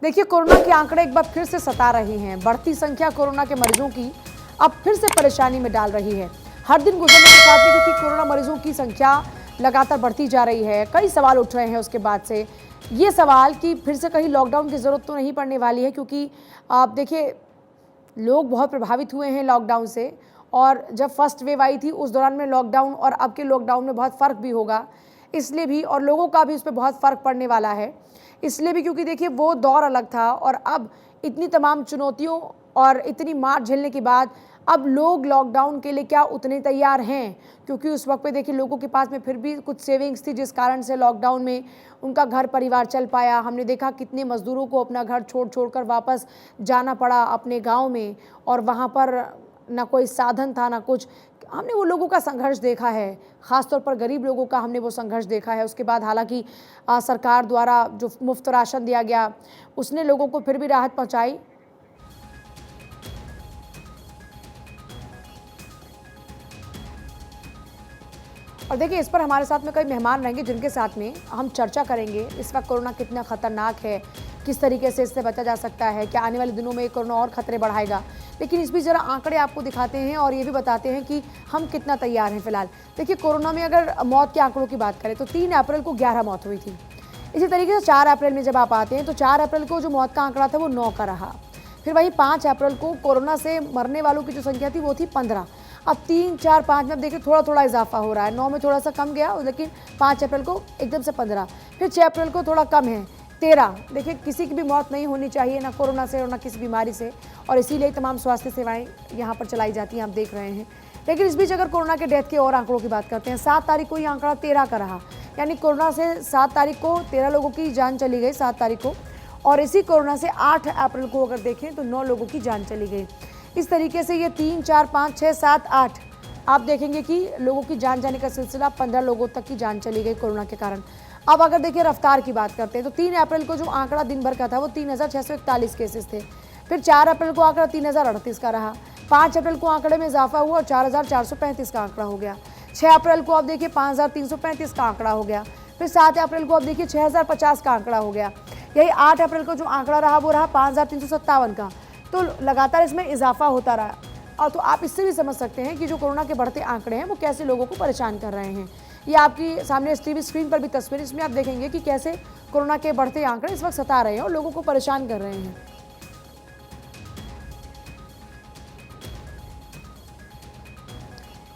देखिए, कोरोना के आंकड़े एक बार फिर से सता रहे हैं। बढ़ती संख्या कोरोना के मरीजों की अब फिर से परेशानी में डाल रही है। हर दिन गुजरने के साथ ही क्योंकि कोरोना मरीजों की संख्या लगातार बढ़ती जा रही है, कई सवाल उठ रहे हैं उसके बाद से। ये सवाल कि फिर से कहीं लॉकडाउन की ज़रूरत तो नहीं पड़ने वाली है, क्योंकि आप देखिए लोग बहुत प्रभावित हुए हैं लॉकडाउन से। और जब फर्स्ट वेव आई थी उस दौरान में लॉकडाउन और अब के लॉकडाउन में बहुत फ़र्क भी होगा, इसलिए भी, और लोगों का भी उस पर बहुत फ़र्क पड़ने वाला है इसलिए भी, क्योंकि देखिए वो दौर अलग था और अब इतनी तमाम चुनौतियों और इतनी मार झेलने के बाद अब लोग लॉकडाउन के लिए क्या उतने तैयार हैं, क्योंकि उस वक्त पे देखिए लोगों के पास में फिर भी कुछ सेविंग्स थी, जिस कारण से लॉकडाउन में उनका घर परिवार चल पाया। हमने देखा कितने मज़दूरों को अपना घर छोड़ कर वापस जाना पड़ा अपने गांव में, और वहां पर ना कोई साधन था ना कुछ। हमने वो लोगों का संघर्ष देखा है, ख़ासतौर पर गरीब लोगों का हमने वो संघर्ष देखा है। उसके बाद हालांकि सरकार द्वारा जो मुफ्त राशन दिया गया उसने लोगों को फिर भी राहत पहुंचाई। और देखिए इस पर हमारे साथ में कई मेहमान रहेंगे जिनके साथ में हम चर्चा करेंगे इस वक्त कोरोना कितना खतरनाक है, किस तरीके से इससे बचा जा सकता है, क्या आने वाले दिनों में कोरोना और खतरे बढ़ाएगा। लेकिन इस बीच ज़रा आंकड़े आपको दिखाते हैं और ये भी बताते हैं कि हम कितना तैयार हैं फिलहाल। देखिए कोरोना में अगर मौत के आंकड़ों की बात करें तो 3 अप्रैल को 11 मौत हुई थी। इसी तरीके से 4 अप्रैल में जब आप आते हैं तो 4 अप्रैल को जो मौत का आंकड़ा था वो 9 का रहा। फिर वही 5 अप्रैल को कोरोना से मरने वालों की जो संख्या थी वो थी 15। अब 3, 4, 5 में अब देखिए थोड़ा थोड़ा इजाफा हो रहा है। 9 में थोड़ा सा कम गया, लेकिन 5 अप्रैल को एकदम से 15। फिर 6 अप्रैल को थोड़ा कम है, 13। देखिए किसी की भी मौत नहीं होनी चाहिए, ना कोरोना से और ना किसी बीमारी से, और इसीलिए तमाम स्वास्थ्य सेवाएं यहाँ पर चलाई जाती हैं, आप देख रहे हैं। लेकिन इस बीच अगर कोरोना के डेथ के और आंकड़ों की बात करते हैं, 7 तारीख को ये आंकड़ा 13 का रहा। यानी कोरोना से 7 तारीख को 13 लोगों की जान चली गई, 7 तारीख को। और इसी कोरोना से 8 अप्रैल को अगर देखें तो 9 लोगों की जान चली गई। इस तरीके से ये 3, 4, 5, 6, 7, 8 आप देखेंगे कि लोगों की जान जाने का सिलसिला 15 लोगों तक की जान चली गई कोरोना के कारण। अब अगर देखिए रफ्तार की बात करते हैं तो 3 अप्रैल को जो आंकड़ा दिन भर का था वो 3641 केसेस थे। फिर 4 अप्रैल को आंकड़ा 3038 का रहा। 5 अप्रैल को आंकड़े में इजाफा हुआ और 4435 का आंकड़ा हो गया। 6 अप्रैल को आप देखिए 5335 का आंकड़ा हो गया। फिर 7 अप्रैल को आप देखिए 6050 का आंकड़ा हो गया। यही 8 अप्रैल को जो आंकड़ा रहा वो रहा 5357 का। तो लगातार इसमें इजाफा होता रहा। और तो आप इससे भी समझ सकते हैं कि जो कोरोना के बढ़ते आंकड़े हैं वो कैसे लोगों को परेशान कर रहे हैं। ये आपकी सामने टीवी स्क्रीन पर भी तस्वीर, इसमें आप देखेंगे कि कैसे कोरोना के बढ़ते आंकड़े इस वक्त सता रहे हैं और लोगों को परेशान कर रहे हैं।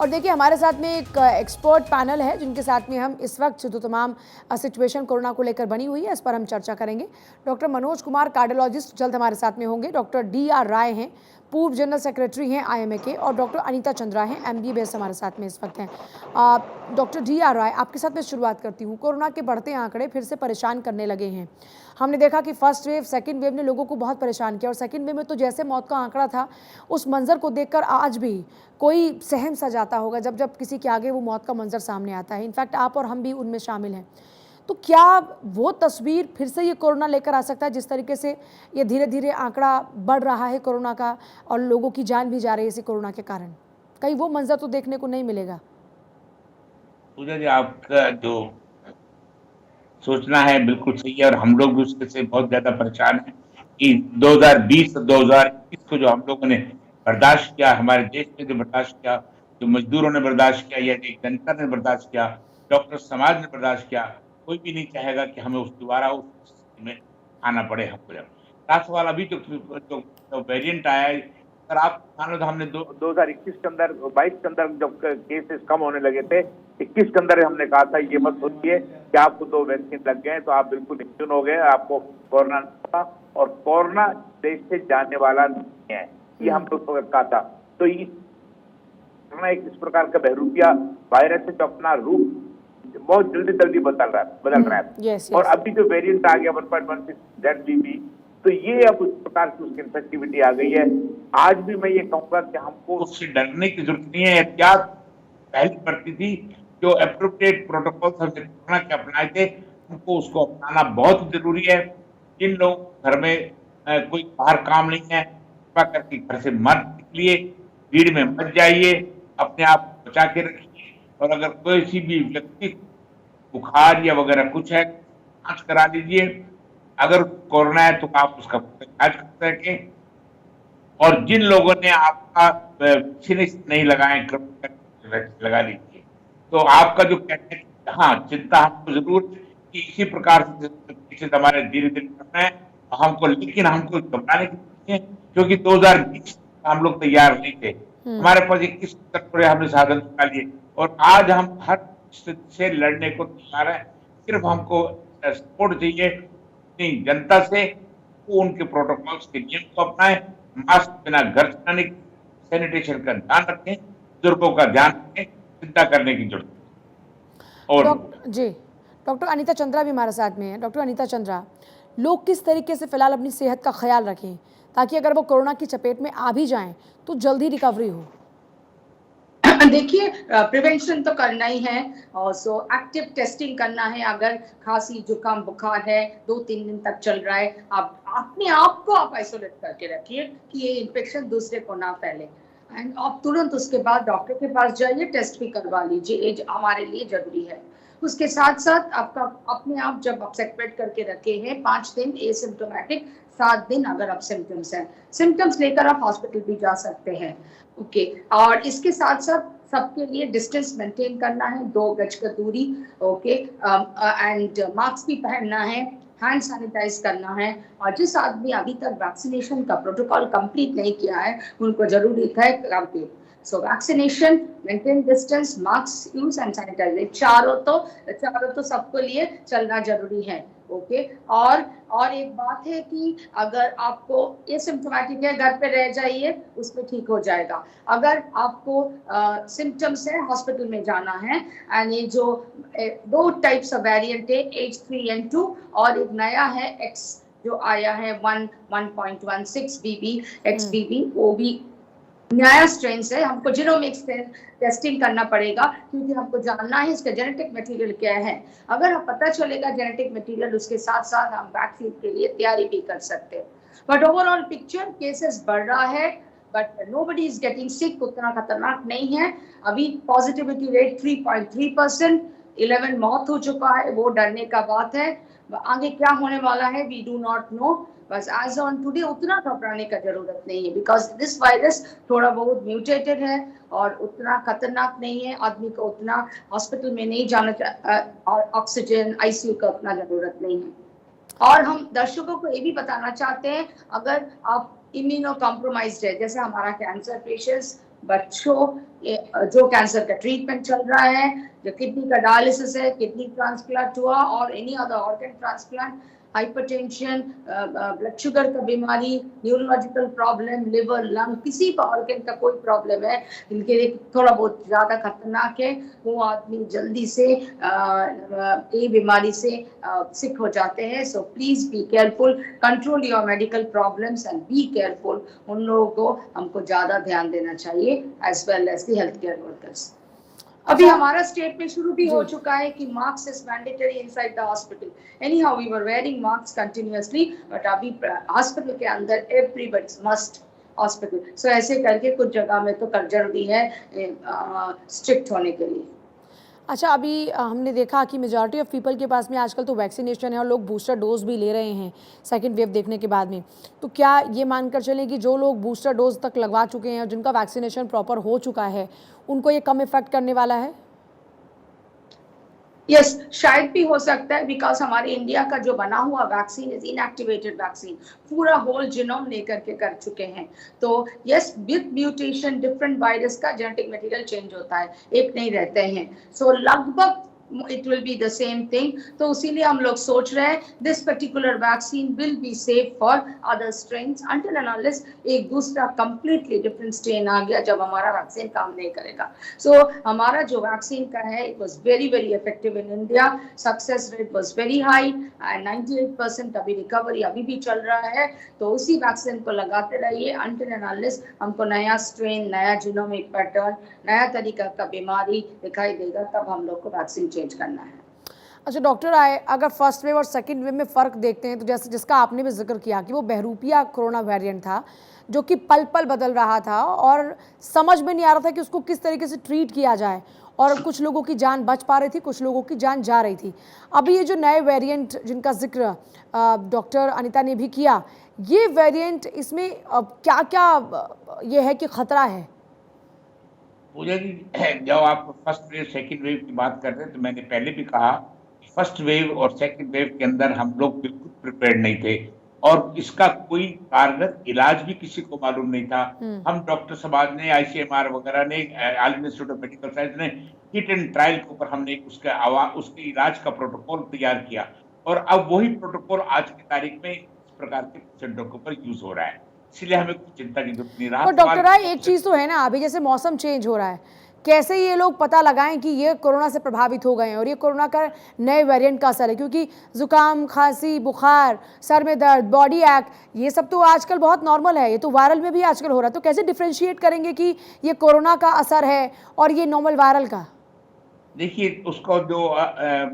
और देखिए हमारे साथ में एक एक्सपर्ट पैनल है जिनके साथ में हम इस वक्त जो तमाम सिचुएशन कोरोना को लेकर बनी हुई है इस पर हम चर्चा करेंगे। डॉक्टर मनोज कुमार कार्डियोलॉजिस्ट जल्द हमारे साथ में होंगे। डॉक्टर DR राय हैं, पूर्व जनरल सेक्रेटरी हैं IMA के, और डॉक्टर अनीता चंद्रा हैं, MBA बेस हमारे साथ में इस वक्त हैं। डॉक्टर DR राय, आपके साथ में शुरुआत करती हूँ। कोरोना के बढ़ते आंकड़े फिर से परेशान करने लगे हैं। हमने देखा कि फर्स्ट वेव, सेकेंड वेव ने लोगों को बहुत परेशान किया, और सेकेंड वेव में तो जैसे मौत का आंकड़ा था उस मंजर को देखकर आज भी कोई सहम सा जाता होगा जब जब किसी के आगे वो मौत का मंजर सामने आता है। इनफैक्ट आप और हम भी उनमें शामिल हैं। तो क्या वो तस्वीर फिर से ये कोरोना लेकर आ सकता है, जिस तरीके से ये धीरे धीरे आंकड़ा बढ़ रहा है कोरोना का और लोगों की जान भी जा रही है इसी कोरोना के कारण? कहीं वो मंजर तो देखने को नहीं मिलेगा? पूजा जी, आपका जो सोचना है बिल्कुल सही है, और हम लोग भी उसके से बहुत ज्यादा परेशान हैं कि 2020 2021 को जो हम लोगों ने बर्दाश्त किया, हमारे देश ने जो बर्दाश्त किया, जो मजदूरों ने बर्दाश्त किया, या जो जनता ने बर्दाश्त किया, डॉक्टर समाज ने बर्दाश्त किया, कोई भी नहीं चाहेगा कि हमें उस दोबारा उस स्थिति में आना पड़े हमको। जब लास्ट वाला अभी जो वेरिएंट आया है, अगर आप मानो तो हमने 2021 के अंदर, 22 के अंदर जब केसेस कम होने लगे थे, 21 के अंदर हमने कहा था ये मत सोचिए कि आपको 2 वैक्सीन लग गए तो आप बिल्कुल इम्यून हो गए, आपको कोरोना नहीं था, और कोरोना देश से जाने वाला नहीं है, ये हम लोग को कहा था। तो एक इस प्रकार का बहरूपिया वायरस है जो अपना रूप बहुत जल्दी जल्दी बदल रहा है। और अभी जो वेरिएंट आ गया 1.16 ZBB, तो ये अब उस प्रकार की उसकी इन्फेक्टिविटी आ गई है। आज भी मैं ये कहूंगा कि हमको उससे डरने की जरूरत नहीं है। एहतियात पहले बढ़ती थी, जो अप्रोप्रिएट प्रोटोकॉल हमने कोरोना के अपनाए थे, हमको उसको अपनाना बहुत जरूरी है। जिन लोग घर में कोई बाहर काम नहीं है, कृपा करके घर से मत निकलिए, भीड़ में मत जाइए, अपने आप को बचा के रखिए। और अगर कोई भी व्यक्ति बुखार या वगैरह कुछ है, जांच करा लीजिए। अगर कोरोना है तो आप उसका इलाज कर सकें, और जिन लोगों ने आपका वैक्सीन नहीं लगाए, वैक्सीन लगा लीजिए। तो आपका जो कहना है, हाँ, चिंता हमको जरूर कि इसी प्रकार से हमारे धीरे धीरे करना है हमको, लेकिन हमको घबराने की जरूरत नहीं है, क्योंकि 2020 हम लोग तैयार नहीं थे। हमारे पास 21 तक पूरे हमने साधन निकाल लिए, और आज हम हर स्थिति से लड़ने को तैयार है। सिर्फ हमको सपोर्ट चाहिए अपनी जनता से, वो उनके प्रोटोकॉल्स के नियम को अपनाएं, मास्क बिना घर से आने, सैनिटेशन का ध्यान रखें, बुजुर्गों का ध्यान रखें, चिंता करने की जरूरत है। और जी, डॉक्टर अनीता चंद्रा भी हमारे साथ में है। डॉक्टर अनीता चंद्रा, लोग किस तरीके से फिलहाल अपनी सेहत का ख्याल रखें ताकि अगर वो कोरोना की चपेट में आ भी जाएं तो जल्दी रिकवरी हो? देखिए, प्रिवेंशन तो करना ही है, और सो एक्टिव टेस्टिंग करना है। अगर खांसी जुकाम बुखार है 2-3 दिन तक चल रहा है, आप अपने आप को आप आइसोलेट करके रखिए कि ये इन्फेक्शन दूसरे को ना फैले, एंड आप तुरंत उसके बाद डॉक्टर के पास जाइए, टेस्ट भी करवा लीजिए, ये हमारे लिए जरूरी है। उसके साथ साथ आपका अपने आप जब आप सेपरेट करके रखे हैं 5 दिन एसिम्प्टोमेटिक, 7 दिन अगर आप सिम्टम्स हैं, सिम्टम्स लेकर आप हॉस्पिटल भी जा सकते हैं। ओके, और इसके साथ साथ सबके लिए डिस्टेंस मेंटेन करना है, 2 गज का दूरी, ओके, एंड मास्क भी पहनना है, हैंड सैनिटाइज करना है। और जिस आदमी अभी तक वैक्सीनेशन का प्रोटोकॉल कंप्लीट नहीं किया है उनको जरूरी है complete. So vaccination, maintain distance, mask use and sanitiser, चारों तो सबको लिए चलना जरूरी है। ओके, और एक बात है कि अगर आपको एसिम्प्टोमेटिक है घर पे रह जाइए, उसमें ठीक हो जाएगा। अगर आपको सिम्टम्स है हॉस्पिटल में जाना है, एंड ये जो 2 टाइप्स ऑफ वेरिएंट है H3N2 और एक नया है X जो आया है 1.16 BB XBB, वो भी नया स्ट्रेन है। हमको जीनोमिक्स टेस्टिंग करना पड़ेगा क्योंकि हमको जानना है इसका जेनेटिक मटेरियल क्या है। अगर हम पता चलेगा जेनेटिक मटेरियल, उसके साथ साथ हम वैक्सीन के लिए तैयारी भी कर सकते हैं। बट ओवरऑल पिक्चर, केसेस बढ़ रहा है, बट नोबडी इज गेटिंग सिक, उतना खतरनाक नहीं है। अभी पॉजिटिविटी रेट 3.3%, 11 मौत हो चुका है, वो डरने का बात है। आगे क्या होने वाला है वी डू नॉट नो, बस एज ऑन टुडे उतना घबराने का जरूरत नहीं है, बिकॉज दिस वायरस थोड़ा बहुत म्यूटेटेड है और उतना खतरनाक नहीं है। आदमी को उतना हॉस्पिटल में नहीं जाना, और ऑक्सीजन आईसीयू का उतना जरूरत नहीं है। और हम दर्शकों को ये भी बताना चाहते हैं, अगर आप इम्यूनो कॉम्प्रोमाइज्ड है, जैसे हमारा कैंसर पेशेंट्स, बच्चों, जो कैंसर का ट्रीटमेंट चल रहा है, जो किडनी का डायलिसिस है, किडनी ट्रांसप्लांट हुआ और any other organ transplant, hypertension, blood sugar का बीमारी, न्यूरोलॉजिकल प्रॉब्लम, लिवर, लंग, किसी का ऑर्गन का कोई प्रॉब्लम है जिनके लिए थोड़ा बहुत ज़्यादा खतरनाक है, वो आदमी जल्दी से ये बीमारी से सिक हो जाते हैं। So please be careful, control your medical problems and be careful. उन लोगों को हमको ज़्यादा ध्यान देना चाहिए as well as the health care workers. अभी हमारा स्टेट में शुरू भी हो चुका है कि mask is mandatory inside the hospital. Anyhow we were wearing mask continuously, but अभी हॉस्पिटल के अंदर एवरीबडी मस्ट हॉस्पिटल। सो ऐसे करके कुछ जगह में तो कर जरूरी है स्ट्रिक्ट होने के लिए। अच्छा, अभी हमने देखा कि मेजॉरिटी ऑफ पीपल के पास में आजकल तो वैक्सीनेशन है और लोग बूस्टर डोज भी ले रहे हैं सेकंड वेव देखने के बाद में। तो क्या ये मानकर चलें कि जो लोग बूस्टर डोज तक लगवा चुके हैं और जिनका वैक्सीनेशन प्रॉपर हो चुका है उनको ये कम इफेक्ट करने वाला है? यस, शायद भी हो सकता है, बिकॉज हमारे इंडिया का जो बना हुआ वैक्सीन इज इनएक्टिवेटेड वैक्सीन, पूरा होल जीनोम लेकर के कर चुके हैं। तो yes, with mutation different virus का जेनेटिक मटेरियल चेंज होता है, एक नहीं रहते हैं। सो लगभग it will be the same thing। तो इसीलिए हम लोग सोच रहे हैं this particular vaccine will be safe for other strains until and unless एक दूसरा completely different strain आ गया जब हमारा वैक्सीन काम नहीं करेगा। So हमारा जो वैक्सीन का है it was very very effective in India, success rate was very high and 98% अभी रिकवरी अभी भी चल रहा है। तो उसी वैक्सीन को लगाते रहिए until and unless हमको नया स्ट्रेन, नया जीनोमिक पैटर्न, नया तरीका का बीमारी दिखाई देगा, तब हम लोग को वैक्सीन चेंज करना है। अच्छा डॉक्टर, अगर फर्स्ट वेव और सेकंड वेव में फ़र्क देखते हैं तो जैसे जिसका आपने भी जिक्र किया कि वो बहरूपिया कोरोना वेरिएंट था जो कि पल पल बदल रहा था और समझ में नहीं आ रहा था कि उसको किस तरीके से ट्रीट किया जाए, और कुछ लोगों की जान बच पा रही थी, कुछ लोगों की जान जा रही थी। अभी ये जो नए वेरिएंट जिनका जिक्र डॉक्टर अनीता ने भी किया, ये वेरिएंट इसमें क्या क्या ये है कि खतरा है? पूजा जी, जब आप फर्स्ट वेव सेकंड वेव की बात कर रहे हैं तो मैंने पहले भी कहा कि फर्स्ट वेव और सेकंड वेव के अंदर हम लोग बिल्कुल प्रिपेयर्ड नहीं थे और इसका कोई कारगर इलाज भी किसी को मालूम नहीं था। हम डॉक्टर समाज ने, आईसीएमआर वगैरह ने, all India institute of medical science ने हिट एंड ट्रायल के ऊपर हमने उसके इलाज का प्रोटोकॉल तैयार किया और अब वही प्रोटोकॉल आज की तारीख में इस प्रकार के पेशेंटों के ऊपर यूज हो रहा है, इसलिए हमें कुछ चिंता की जरूरत नहीं रहा। और डॉक्टर राय, एक चीज तो है ना, अभी जैसे मौसम चेंज हो रहा है, कैसे ये लोग पता लगाएं कि ये कोरोना से प्रभावित हो गए हैं और ये कोरोना का नए वेरिएंट का असर है? क्योंकि जुकाम, खांसी, बुखार, सर में दर्द, बॉडी एक्ट, ये सब तो आजकल बहुत नॉर्मल है, ये तो वायरल में भी आजकल हो रहा है। तो कैसे डिफ्रेंशिएट करेंगे कि ये कोरोना का असर है और ये नॉर्मल वायरल का? देखिए, उसको जो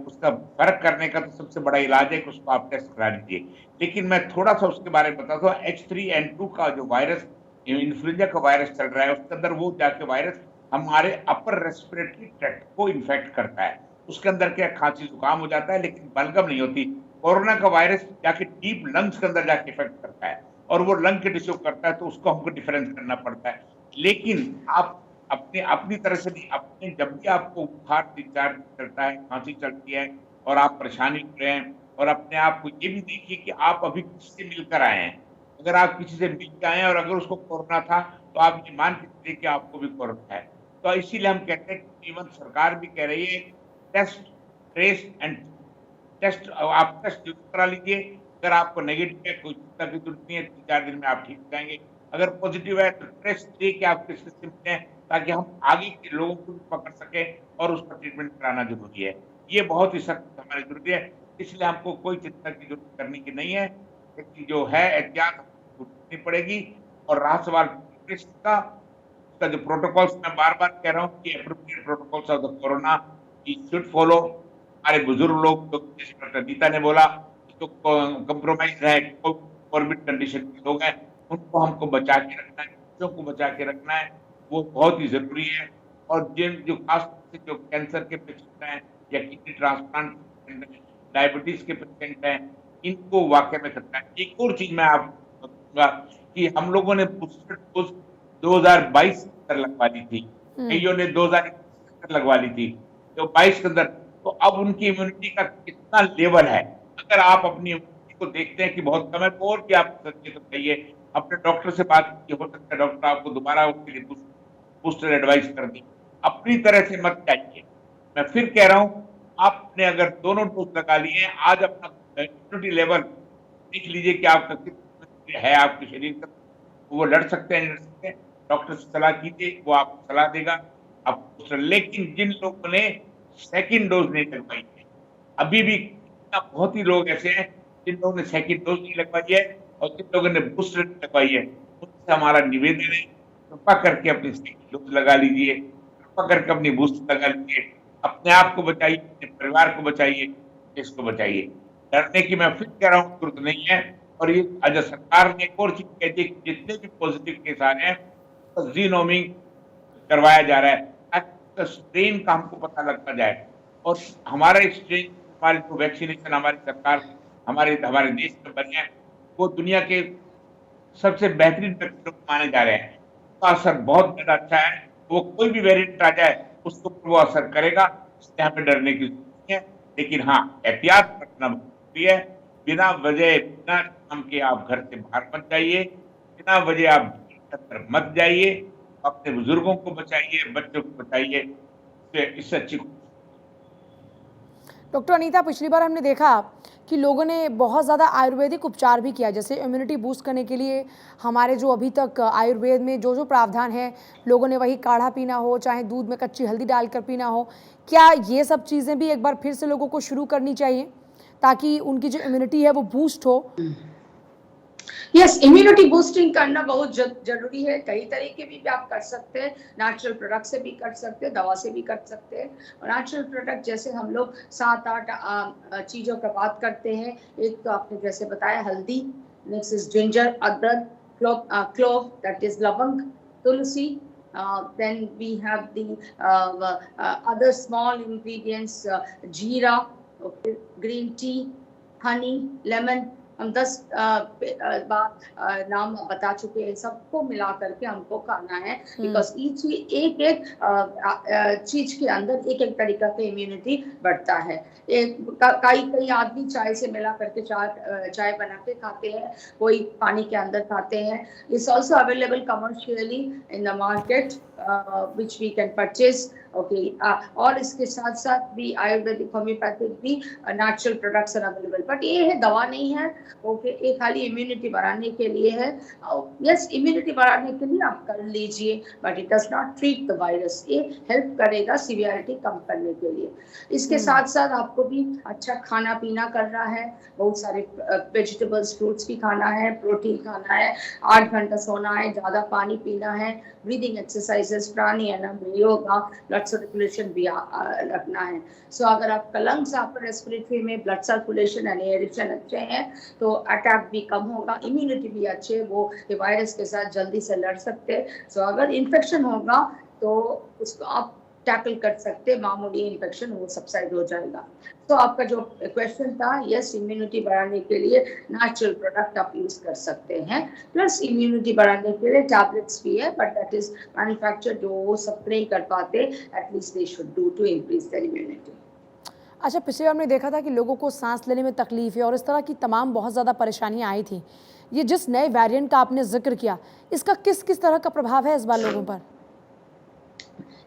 उसका फर्क करने का तो सबसे बड़ा इलाज है कि उसको आप टेस्ट करा लीजिए। लेकिन मैं थोड़ा सा उसके बारे में बताता हूँ। H3N2 का जो वायरस, इन्फ्लुएंजा का वायरस चल रहा है, उसके अंदर वो जाके वायरस हमारे अपर रेस्पिरेटरी ट्रैक्ट को इन्फेक्ट करता है। उसके अंदर क्या खांसी जुकाम हो जाता है लेकिन बलगम नहीं होती। कोरोना का वायरस जाके डीप लंग्स के अंदर जाके इफेक्ट करता है और वो लंग के डिस्टर्ब करता है, तो उसको हमको डिफरेंस करना पड़ता है। लेकिन आप अपनी तरह से नहीं, अपने जब भी आपको बुखार 3-4 दिन चलता है, खांसी चलती है और आप परेशानी हो रहे हैं, और अपने आप को ये भी देखिए कि आप अभी किससे मिलकर आए हैं। अगर आप किसी से मिल के आए हैं और अगर उसको कोरोना था तो आप ये मान के चलिए कि आपको भी कोरोना है। तो इसीलिए हम कहते हैं कि इवन सरकार भी कह रही है टेस्ट, ट्रेस एंड टेस्ट, आप टेस्ट जरूर करा लीजिए। अगर आपको नेगेटिव है, कोई चिंता की जरूरत नहीं है, 3-4 दिन में आप ठीक हो जाएंगे। अगर पॉजिटिव है तो टेस्ट लेके आप किसके सिम्टम हैं, ताकि हम आगे के लोगों को भी पकड़ सके और उसका ट्रीटमेंट कराना जरूरी है। ये बहुत ही सख्त हमारी जरूरी है, इसलिए हमको कोई चिंता की जरूरत करने की नहीं है। कि जो है एहतियात हमको करनी पड़ेगी। और रहा सवाल टेस्ट का, उसका जो प्रोटोकॉल्स, मैं बार-बार कह रहा हूँ कि appropriate protocols of the corona we should follow. हमारे बुजुर्ग लोग, तो जैसे डॉक्टर गीता ने बोला, जो कंप्रोमाइज है, कोविड कंडीशन के लोग हैं, उनको हमको बचा के रखना है, बच्चों को बचा के रखना है, वो बहुत ही जरूरी है। और जो खास तौर से जो कैंसर के पेशेंट हैं या किडनी ट्रांसप्लांट के पेशेंट हैं, डायबिटीज के पेशेंट हैं, इनको वाकई में खतरा है। एक और चीज मैं आपको बताऊंगा कि हम लोगों ने बूस्टर डोज 2022 के अंदर लगवा ली थी, कईयों ने 2021 के अंदर लगवा ली थी, तो 22 के अंदर। तो अब उनकी इम्यूनिटी का कितना लेवल है, अगर आप अपनी इम्यूनिटी को देखते हैं कि बहुत कम है, तो और क्या आप सच्चे तो कहिए, अपने डॉक्टर से बात कीजिए, हो सकता है डॉक्टर आपको दोबारा उसके लिए बूस्टर एडवाइस कर दी। अपनी तरह से मत जाइए। मैं फिर कह रहा हूं, आपने अगर दोनों डोज लगा लिए हैं, आज अपना इम्यूनिटी लेवल देख लीजिए कि आपका कितना है आपके शरीर का, वो लड़ सकते हैं, नहीं लड़ सकते हैं। डॉक्टर से सलाह कीजिए, वो आपको सलाह देगा आप। लेकिन जिन लोगों ने सेकंड डोज नहीं लगवाई है, अभी भी बहुत ही लोग ऐसे हैं जिन लोगों ने सेकंड डोज नहीं लगवाई है और जिन लोगों ने बूस्टर नहीं लगवाई है, उनसे हमारा निवेदन है, कृपा करके अपनी सेकंड डोज लगा लीजिए, कृपा करके अपनी बूस्टर लगा लीजिए। अपने आप को बचाइए, अपने परिवार को बचाइए, देश को बचाइए। डरने की मैं फिर कह रहा हूँ जरूरत नहीं है। और ये आज सरकार ने एक और चीज कह दी कि जितने भी पॉजिटिव केस आ रहे हैं, तो जीनोमिंग करवाया जा रहा है ताकि स्ट्रेन का हमको पता लगता जाए। और हमारा स्ट्रेन, हमारी जो वैक्सीनेशन हमारी सरकार, हमारे देश में बने हैं, वो दुनिया के सबसे बेहतरीन वैक्सीन माने जा रहे हैं। उसका असर बहुत ज्यादा अच्छा है। वो कोई भी वेरिएंट आ जाए उसको वो असर करेगा, इसलिए हमें डरने की जरूरत नहीं है। लेकिन हाँ, एहतियात रखना जरूरी है। बिना वजह, बिना काम के आप घर से बाहर मत जाइए, बिना वजह आप अंदर मत जाइए। अपने बुजुर्गों को बचाइए, बच्चों को बचाइए, इससे अच्छी। डॉक्टर अनीता, पिछली बार हमने देखा कि लोगों ने बहुत ज़्यादा आयुर्वेदिक उपचार भी किया, जैसे इम्यूनिटी बूस्ट करने के लिए हमारे जो अभी तक आयुर्वेद में जो जो प्रावधान है, लोगों ने वही काढ़ा पीना हो, चाहे दूध में कच्ची हल्दी डालकर पीना हो, क्या ये सब चीज़ें भी एक बार फिर से लोगों को शुरू करनी चाहिए ताकि उनकी जो इम्यूनिटी है वो बूस्ट हो? यस, इम्यूनिटी बूस्टिंग करना बहुत जरूरी है। कई तरीके भी आप कर सकते हैं, नेचुरल प्रोडक्ट से भी कर सकते हैं, दवा से भी कर सकते हैं। और नेचुरल प्रोडक्ट जैसे हम लोग 7-8 चीज़ों का बात करते हैं। एक तो आपने जैसे बताया हल्दी, नेक्स्ट इज जिंजर, अदरक, क्लोव दैट इज लवंग, तुलसी, then we have the other small ingredients, jeera, okay, green tea, honey, lemon. हम 10 बार नाम बता चुके हैं, सबको मिला करके हमको खाना है, बिकॉज एक एक चीज के अंदर एक एक तरीका का इम्यूनिटी बढ़ता है। कई आदमी चाय से मिला करके चाय बना के खाते हैं, कोई पानी के अंदर खाते हैं। It's also available commercially in the market which we can purchase, okay, और इसके साथ साथ भी आयुर्वेदिक, होम्योपैथिक भी natural products are available, but ये है दवा नहीं है, ओके, ये खाली इम्यूनिटी बढ़ाने के लिए है। यस, इम्यूनिटी बढ़ाने के लिए आप कर लीजिए, but it does not treat the virus. ये हेल्प करेगा सीवियरिटी कम करने के लिए। इसके साथ साथ आपको भी अच्छा खाना पीना करना है, बहुत सारे वेजिटेबल्स, फ्रूट्स भी खाना है, प्रोटीन खाना है, 8 घंटा सोना है, ज्यादा पानी पीना है, ब्रीदिंग एक्सरसाइजेस, प्राणायाम, योगा, ब्लड सर्कुलेशन भी रखना है। सो अगर आपका लंग्स, आपका रेस्पिरेटरी में ब्लड सर्कुलेशन एंड एयरेशन अच्छे हैं तो अटैक भी कम होगा, इम्यूनिटी भी अच्छे, वो वायरस के साथ जल्दी से लड़ सकते हैं। सो अगर इन्फेक्शन होगा तो उसको आप टैकल कर सकते, मामूली इन्फेक्शन वो सबसाइड हो जाएगा। तो आपका जो क्वेश्चन था, यस, इम्यूनिटी बढ़ाने के लिए नेचुरल प्रोडक्ट आप यूज कर सकते हैं, प्लस इम्यूनिटी बढ़ाने के लिए टैबलेट्स भी है, बट दैट इज मैन्युफैक्चर, जो वो सब नहीं कर पाते, at least they should do to increase their immunity. अच्छा, पिछले बार हमने देखा था कि लोगों को सांस लेने में तकलीफ है और इस तरह की तमाम बहुत ज़्यादा परेशानियां आई थी। ये जिस नए वेरिएंट का आपने जिक्र किया, इसका किस किस तरह का प्रभाव है इस बार लोगों पर?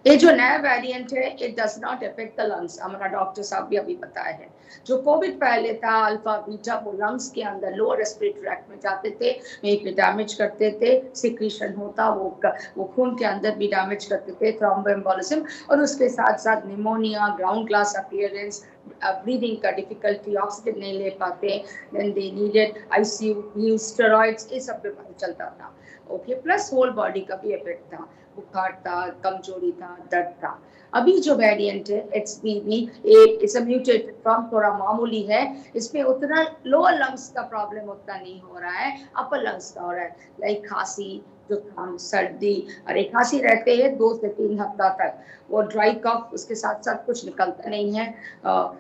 ये जो नया वेरिएंट है, it does not affect the lungs. हमारा डॉक्टर साहब भी अभी बताया है। जो कोविड पहले था, अल्फा बीटा, वो लंग्स के अंदर लोअर रेस्पिरेटरी ट्रैक्ट में जाते थे, में डैमेज करते थे, सिक्रीशन होता, वो खून के अंदर भी डैमेज करते थे, थ्रोम्बोएम्बोलिज्म, और उसके साथ साथ pneumonia, ground glass appearance, breathing का डिफिकल्टी, ऑक्सीजन नहीं ले पाते, then they needed ICU, steroids, ये सब बीमारी चलता था, ओके। प्लस होल बॉडी का भी इफेक्ट था, बुखार था, कमजोरी था, दर्द था। अभी जो वेरिएंट है XBB, it's a mutated form, थोड़ा मामूली है, इसमें उतना लोअर लंग्स का प्रॉब्लम उतना नहीं हो रहा है, अपर लंग्स का हो रहा है, लाइक खांसी, जुकाम, सर्दी, और एक खांसी रहते हैं 2 से 3 हफ्ता तक, वो ड्राई कफ, उसके साथ साथ कुछ निकलता नहीं है।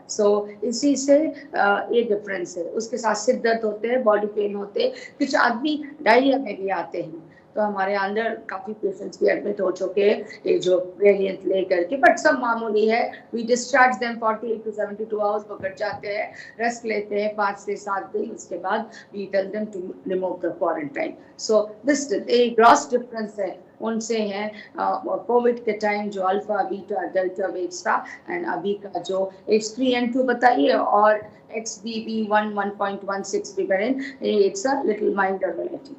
सो इसी से ये डिफरेंस है। उसके साथ सिर दर्द होते हैं, बॉडी पेन होते हैं, कुछ आदमी डायरिया में भी आते हैं। तो हमारे अंदर काफ़ी पेशेंट्स भी एडमिट हो चुके हैं ये जो वेरिएंट लेकर के, बट सब मामूली है। We discharge them 48 to 72 hours, वो घर जाते हैं, रेस्ट लेते हैं 5 से 7 दिन, उसके बाद we tell them to remove the quarantine. So this gross difference है उनसे है कोविड के टाइम जो अल्फा बीटा डेल्टा वेव्स था, एंड अभी का जो H3N2 बताइए, और XBB 1.16 variant, it's a little milder variant.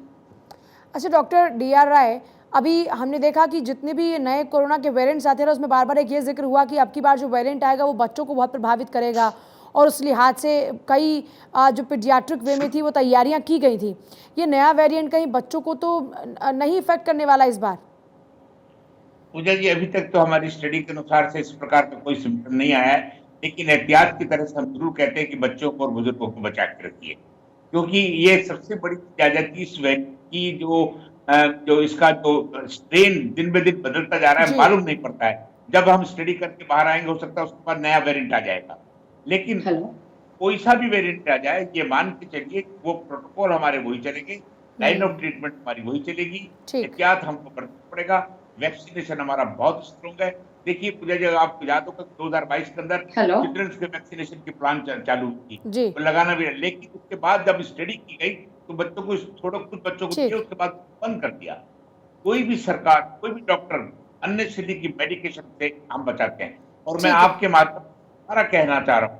अच्छा डॉक्टर DR राय, अभी हमने देखा कि जितने भी ये नए कोरोना के वेरिएंट्स आते हैं उसमें बार बार एक ये जिक्र हुआ कि अब की बार जो वेरिएंट आएगा वो बच्चों को बहुत प्रभावित करेगा, और उस लिहाज से कई जो पीडियाट्रिक वे में थी वो तैयारियां की गई थी। ये नया वेरिएंट कहीं बच्चों को तो नहीं इफेक्ट करने वाला इस बार? पूजा जी, अभी तक तो हमारी स्टडी के अनुसार से इस प्रकार का कोई सिम्टम नहीं आया है, लेकिन एहतियात की तरह से हम जरूर कहते हैं कि बच्चों को और बुजुर्गों को बचा के रखिए, क्योंकि ये सबसे बड़ी इजाजत इस वैक्सीन की जो इसका जो स्ट्रेन दिन ब दिन बदलता जा रहा है, मालूम नहीं पड़ता है। जब हम स्टडी करके बाहर आएंगे, हो सकता है उसके बाद नया वेरिएंट आ जाएगा, लेकिन कोई सा भी वेरिएंट आ जाए, ये मान के चलिए वो प्रोटोकॉल हमारे वही चलेंगे, लाइन ऑफ ट्रीटमेंट हमारी वही चलेगी, एहतियात हमको बरतना पड़ेगा। वैक्सीनेशन हमारा बहुत स्ट्रॉन्ग है। देखिए पूजा जी, आपको याद होगा 2022 के अंदर चिल्ड्रंस के वैक्सीनेशन की प्लान चालू की, तो लगाना भी, लेकिन उसके बाद जब स्टडी की गई तो बच्चों को थोड़ा कुछ बच्चों को दिया, उसके बाद बंद कर दिया। कोई भी सरकार, कोई भी डॉक्टर अननेसेसरी की मेडिकेशन से हम बचाते हैं। और मैं आपके माध्यम से सारा कहना चाह रहा हूँ,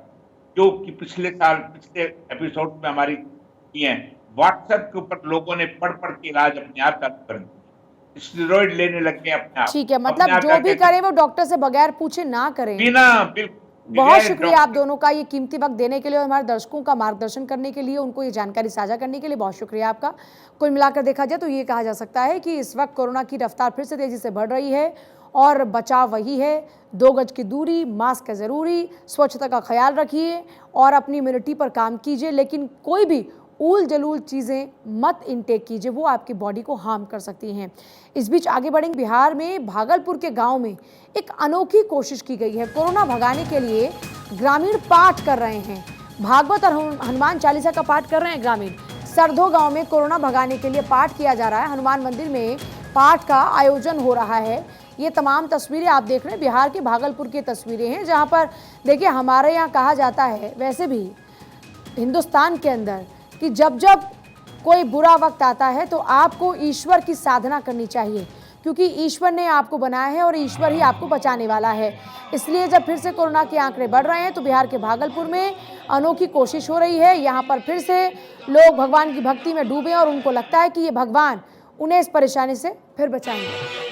जो कि पिछले एपिसोड में हमारी की है, व्हाट्सएप के ऊपर लोगों ने पढ़ के इलाज अपने आप चालू कर दिया, स्टेरॉइड लेने लग गए अपने आप। ठीक है, मतलब जो भी करें वो डॉक्टर से बगैर पूछे ना करें। बिना, बिल्कुल। बहुत शुक्रिया आप दोनों का ये कीमती वक्त देने के लिए और हमारे दर्शकों का मार्गदर्शन करने के लिए, उनको ये जानकारी साझा करने के लिए बहुत शुक्रिया आपका। कुल मिलाकर देखा जाए तो ये कहा जा सकता है कि इस वक्त कोरोना की रफ्तार फिर से तेजी से बढ़ रही है और बचाव वही है, 2 गज की दूरी, मास्क है ज़रूरी, स्वच्छता का ख्याल रखिए और अपनी इम्यूनिटी पर काम कीजिए, लेकिन कोई भी ऊल जलूल चीज़ें मत इनटेक कीजिए, वो आपकी बॉडी को हार्म कर सकती हैं। इस बीच आगे बढ़ेंगे, बिहार में भागलपुर के गांव में एक अनोखी कोशिश की गई है। कोरोना भगाने के लिए ग्रामीण पाठ कर रहे हैं, भागवत और हनुमान चालीसा का पाठ कर रहे हैं ग्रामीण। सरधो गांव में कोरोना भगाने के लिए पाठ किया जा रहा है, हनुमान मंदिर में पाठ का आयोजन हो रहा है। ये तमाम तस्वीरें आप देख रहे हैं बिहार के भागलपुर की तस्वीरें हैं, जहां पर देखिए हमारे यहाँ कहा जाता है, वैसे भी हिंदुस्तान के अंदर, कि जब जब कोई बुरा वक्त आता है तो आपको ईश्वर की साधना करनी चाहिए, क्योंकि ईश्वर ने आपको बनाया है और ईश्वर ही आपको बचाने वाला है। इसलिए जब फिर से कोरोना के आंकड़े बढ़ रहे हैं तो बिहार के भागलपुर में अनोखी कोशिश हो रही है। यहाँ पर फिर से लोग भगवान की भक्ति में डूबे और उनको लगता है कि ये भगवान उन्हें इस परेशानी से फिर बचाएंगे।